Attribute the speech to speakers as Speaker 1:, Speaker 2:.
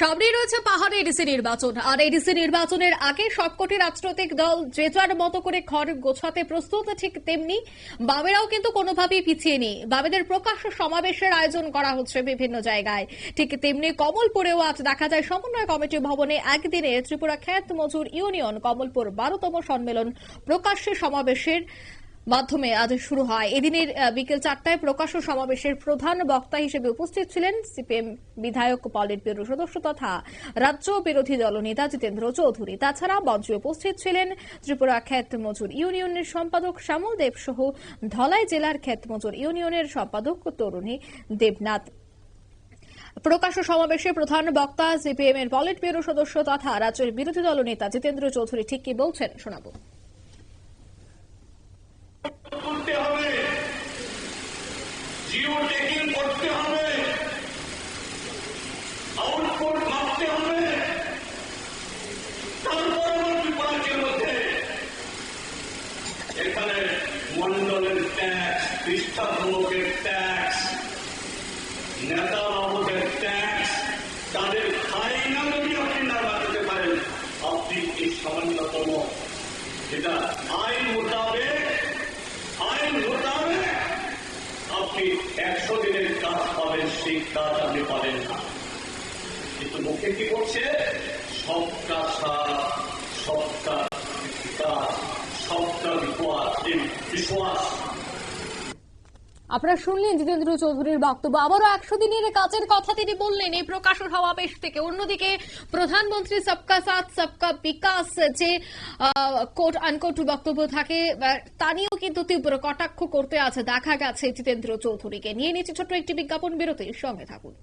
Speaker 1: সামনেই রয়েছে পাহাড়ে এডিসি নির্বাচন, আর এডিসি নির্বাচনের আগে সবকটি রাজনৈতিক দল যে যার মতো করে ঘর গোছাতে প্রস্তুত। ঠিক তেমনি বামেরাও কিন্তু কোনোভাবেই পিছিয়ে নেই। বামেদের প্রকাশ্য সমাবেশের আয়োজন করা হচ্ছে বিভিন্ন জায়গায়। ঠিক তেমনি কমলপুরেও আজ দেখা যায় সমন্বয় কমিটি ভবনে একদিনে ত্রিপুরা ক্ষেত মজুর ইউনিয়ন কমলপুর 12তম সম্মেলন প্রকাশ্যে সমাবেশের মাধ্যমে আজ শুরু হয়। এদিনের বিকেল 4টায় প্রকাশ্য সমাবেশের প্রধান বক্তা হিসেবে উপস্থিত ছিলেন সিপিএম বিধায়ক পলিট ব্যুরো সদস্য তথা রাজ্য বিরোধী দলনেতা জিতেন্দ্র চৌধুরী। তাছাড়া মঞ্চে উপস্থিত ছিলেন ত্রিপুরা ক্ষেত মজুর ইউনিয়নের সম্পাদক শ্যামল দেব সহ ধলাই জেলার ক্ষেত মজুর ইউনিয়নের সম্পাদক তরুণী দেবনাথ। প্রকাশ্য সমাবেশে প্রধান বক্তা সিপিএম এর পলিট ব্যুরো সদস্য তথা রাজ্যের বিরোধী দলনেতা জিতেন্দ্র চৌধুরী ঠিক কি বলছেন শোনাবো।
Speaker 2: করতে হবে, জিও ট্যাগিং করতে হবে, আউটপুট মাপতে হবে, তার পরবর্তী পার্টির মধ্যে এখানে মন্ডলের ট্যাক্স, পৃষ্ঠাভূমকের ট্যাক্স, নেতা বাবুদের ট্যাক্স, তাদের খাই না যদি আপনি না বাঁচাতে পারেন, আপনি এই সামান্যতম যেটা আইন মোতাবেক আপনি 100 দিনের কাজ পাবেন, সেই কাজ আপনি পাবেন না। কিন্তু মুখে কি করছে? সবকা সাথ, সবকা বিকাশ, সবকা বিশ্বাস।
Speaker 1: আপনারা শুনলেন জিতেন্দ্র চৌধুরীর বক্তব্য। আবারও 100 দিনের কাজের কথা তিনি বললেন এই প্রকাশ্য সমাবেশ থেকে। অন্যদিকে প্রধানমন্ত্রী সবকা সাথ সবকা বিকাশ যে কোট আনকোট বক্তব্য থাকে তা নিয়েও কিন্তু তীব্র কটাক্ষ করতে আছে দেখা গেছে জিতেন্দ্র চৌধুরীকে। নিয়ে নিচ্ছে ছোট্ট একটি বিজ্ঞাপন বিরতির সঙ্গে থাকুন।